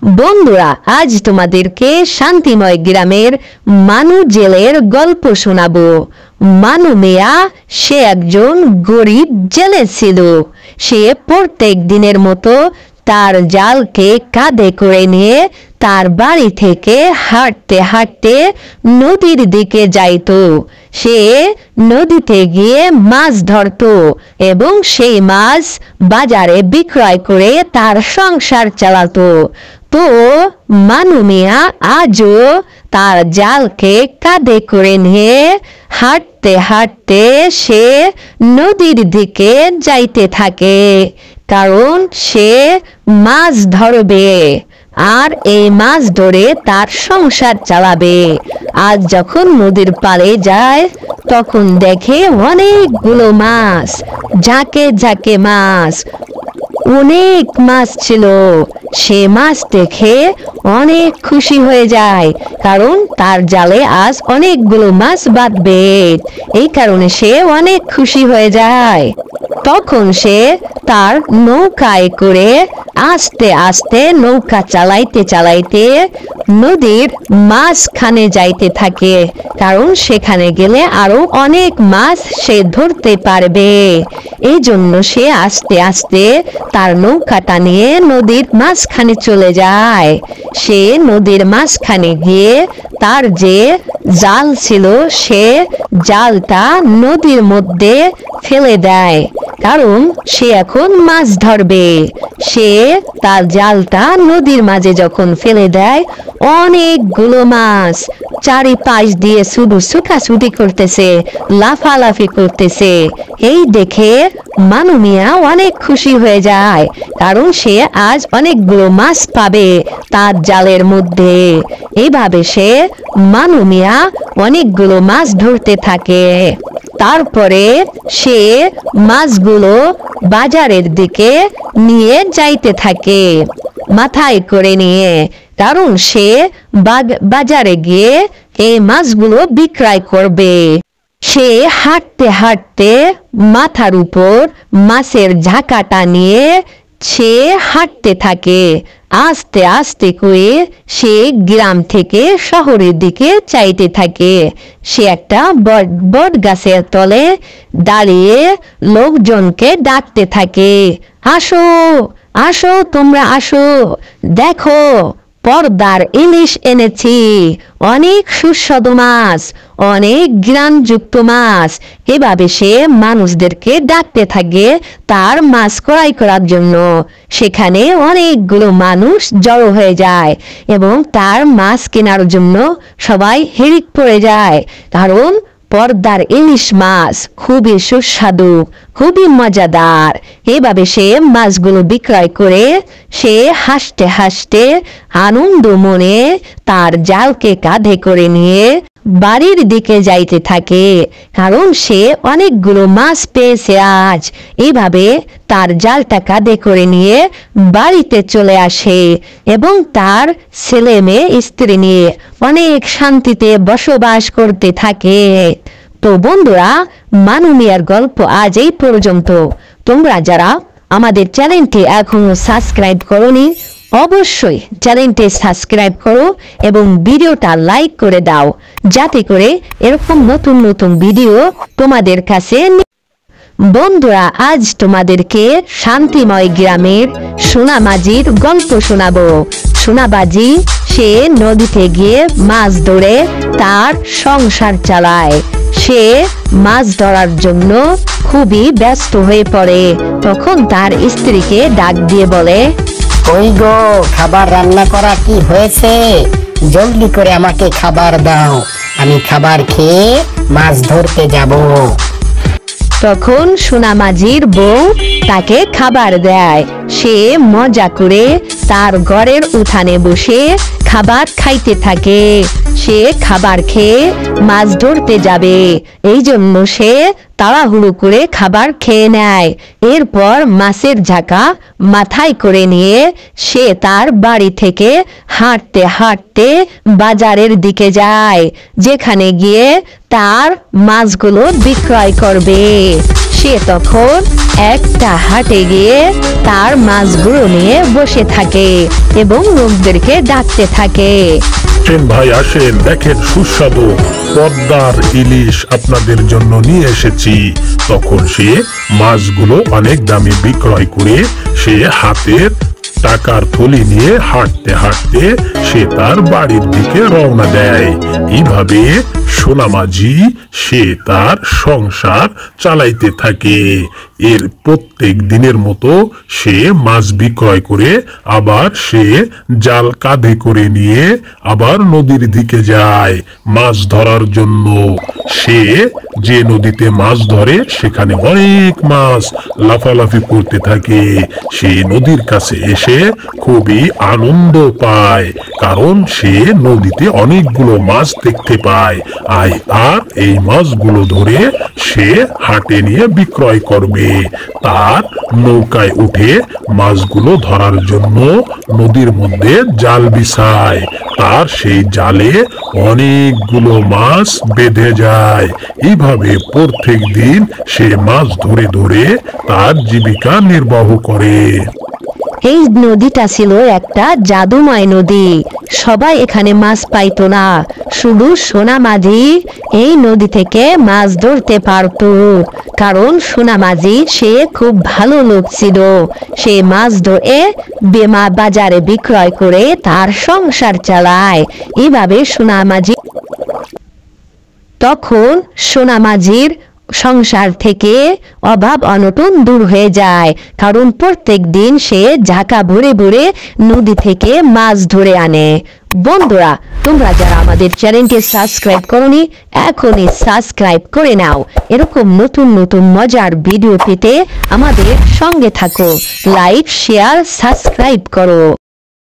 বন্ধুরা, আজ তোমাদেরকে শান্তিময় গ্রামের মানু জেলের গল্প শোনাবো। মানু মিয়া সে একজন গরিব জেলে ছিল। সে প্রত্যেক দিনের মতো তার জালকে কাঁধে করে নিয়ে তার বাড়ি থেকে হাঁটতে হাঁটতে নদীর দিকে যাইতো। সে নদীতে গিয়ে মাছ ধরতো এবং সেই মাছ বাজারে বিক্রয় করে তার সংসার চালাতো। তো মানু মিয়া আজও তার জালকে কাঁধে করে নিয়ে হাঁটতে হাঁটতে সে নদীর দিকে যাইতে থাকে, কারণ সে মাছ ধরবে আর এই মাছ ধরে তার সংসার চালাবে। আজ যখন নদীর পাড়ে যায় তখন দেখে অনেকগুলো মাছ, ঝাঁকে ঝাঁকে মাছ, অনেক মাছ ছিল। সে মাছ দেখে অনেক খুশি হয়ে যায়, কারণ তার জালে আজ অনেকগুলো মাছ বাঁধবে। এই কারণে সে অনেক খুশি হয়ে যায়। তখন সে তার নৌকায় করে আস্তে আস্তে নৌকা চালাইতে চালাইতে নদীর মাঝখানে যাইতে থাকে, কারণ সেখানে গেলে আরো অনেক মাছ সে ধরতে পারবে। এই জন্য সে আস্তে আস্তে তার নৌকাটা নিয়ে নদীর মাঝখানে চলে যায়। সে নদীর মাঝখানে গিয়ে তার যে জাল ছিল সে জালটা নদীর মধ্যে ফেলে দেয়, কারণ সে এখন মাছ ধরবে। সে তার জালটা নদীর মাঝে যখন ফেলে দেয়, অনেকগুলো মাছ চারিপাশ দিয়ে শুধু ছুটাছুটি করতেছে, লাফালাফি করতেছে। এই দেখে মানু মিয়া অনেক খুশি হয়ে যায়, কারণ সে আজ অনেকগুলো মাছ পাবে তার জালের মধ্যে। এইভাবে সে মানু মিয়া অনেকগুলো মাছ ধরতে থাকে। তারপরে সে মাছগুলো বাজারের দিকে নিয়ে যাইতে থাকে মাথায় করে নিয়ে, কারণ সে বাজারে গিয়ে এই মাছগুলো বিক্রয় করবে। সে হাঁটতে হাঁটতে মাথার উপর মাছের ঝাঁকাটা নিয়ে সে হাঁটতে থাকে। আস্তে আস্তে করে সে গ্রাম থেকে শহরের দিকে চাইতে থাকে। সে একটা বট গাছের তলে দাঁড়িয়ে লোকজনকে ডাকতে থাকে, আসো আসো, তোমরা আসো, দেখো পর্দার ইলিশ এনেছি, অনেক সুস্বাদু মাছ, অনেক ঘ্রাণযুক্ত মাছ। এভাবে সে মানুষদেরকে ডাকতে থাকে তার মাছ ক্রয় করার জন্য। সেখানে অনেকগুলো মানুষ জড়ো হয়ে যায় এবং তার মাছ কেনার জন্য সবাই হিড়িক পড়ে যায়, কারণ পর্দার ইলিশ মাছ খুবই সুস্বাদু, খুবই মজাদার। এভাবে সে মাছগুলো বিক্রয় করে সে হাসতে হাসতে আনন্দ মনে তার জালকে কাঁধে করে নিয়ে বাড়ির দিকে যাইতে থাকে, কারণ সে অনেকগুলো মাছ পেয়েছে আজ। এইভাবে তার জালটা কাঁধে করে নিয়ে বাড়িতে চলে আসে এবং তার ছেলে মেয়ে স্ত্রী নিয়ে অনেক শান্তিতে বসবাস করতে থাকে। তো বন্ধুরা, মানু মিয়ার গল্প আজ এই পর্যন্ত। তোমরা যারা আমাদের চ্যানেলটি এখনো সাবস্ক্রাইব করোনি, অবশ্যই চ্যানেলটি সাবস্ক্রাইব করো এবং ভিডিওটা লাইক করে দাও, যাতে করে এরকম নতুন নতুন ভিডিও তোমাদের কাছে। বন্ধুরা, আজ তোমাদেরকে শান্তিময় গ্রামের সোনামাঝির গল্প শোনাবো। সোনাবাজি সে নদীতে গিয়ে মাছ ধরে তার সংসার চালায়। সে মাছ ধরার জন্য খুবই ব্যস্ত হয়ে পড়ে। তখন তার স্ত্রীকে ডাক দিয়ে বলে, কই গো, খাবার রান্না করা কি হয়েছে? জলদি করে আমাকে খাবার দাও, আমি খাবার খেয়ে মাছ ধরতে যাব। তখন সোনামাঝির বউ তাকে খাবার দেয়। সে মজা করে তার ঘরের উঠানে বসে খাবার খাইতে থাকে। সে খাবার খেয়ে মাছ ধরতে যাবে, এই জন্য সে তাড়াহুড়ো করে খাবার খেয়ে নেয়। এরপর মাছের ঝাঁকা মাথায় করে নিয়ে সে তার বাড়ি থেকে হাঁটতে হাঁটতে বাজারের দিকে যায়, যেখানে গিয়ে তার মাছগুলো বিক্রয় করবে। সে তখন একটা হাটে গিয়ে তার মাছগুলো নিয়ে বসে থাকে এবং লোকদেরকে ডাকতে থাকে। আসেন ভাই আসেন, দেখেন সুস্বাদু পদ্মার ইলিশ আপনাদের জন্য নিয়ে এসেছি। তখন সে মাছগুলো অনেক দামে বিক্রয় করে সে হাতের টাকার থলি নিয়ে হাঁটতে হাঁটতে সে তার বাড়ির দিকে রওনা দেয়। এইভাবে সোনামাঝি সে তার সংসার চালাইতে থাকে। এর প্রত্যেক দিনের মতো সে মাছ বিক্রয় করে আবার সে জাল কাঁধে করে নিয়ে আবার নদীর দিকে যায় মাছ ধরার জন্য। সে যে নদীতে মাছ ধরে সেখানে অনেক মাছ লাফালাফি করতে থাকে। সে নদীর কাছে এসে খুবই আনন্দ পায়, কারণ সে নদীতে অনেকগুলো মাছ দেখতে পায়। আর এই মাছগুলো ধরে সে হাটে নিয়ে বিক্রয় করবে। তার নৌকায় উঠে মাছগুলো ধরার জন্য নদীর মধ্যে জাল বিছায়। তার সেই জালে অনেকগুলো মাছ বেঁধে যায়। এইভাবে প্রত্যেক দিন সে মাছ ধরে ধরে তার জীবিকা নির্বাহ করে। এই নদীটা ছিল একটা জাদুময় নদী। সবাই এখানে মাছ পাইতো না, শুধু সোনামাঝি এই নদী থেকে মাছ ধরতে পারতো। কারণ সোনামাঝি সে খুব ভালো লোক ছিল। সে মাছ ধরে বেমা বাজারে বিক্রয় করে তার সংসার চালায়। এভাবে সোনামাঝি তখন সোনামাঝির সংসার থেকে অভাব অনটন দূর হয়ে যায়, কারণ প্রত্যেক দিন সে ঝাঁকা ভরে ভরে নদী থেকে মাছ ধরে আনে। বন্ধুরা, তোমরা যারা আমাদের চ্যানেলটি সাবস্ক্রাইব করনি এখনই সাবস্ক্রাইব করে নাও। এরকম নতুন নতুন মজার ভিডিও পেতে আমাদের সঙ্গে থাকো। লাইক, শেয়ার, সাবস্ক্রাইব করো।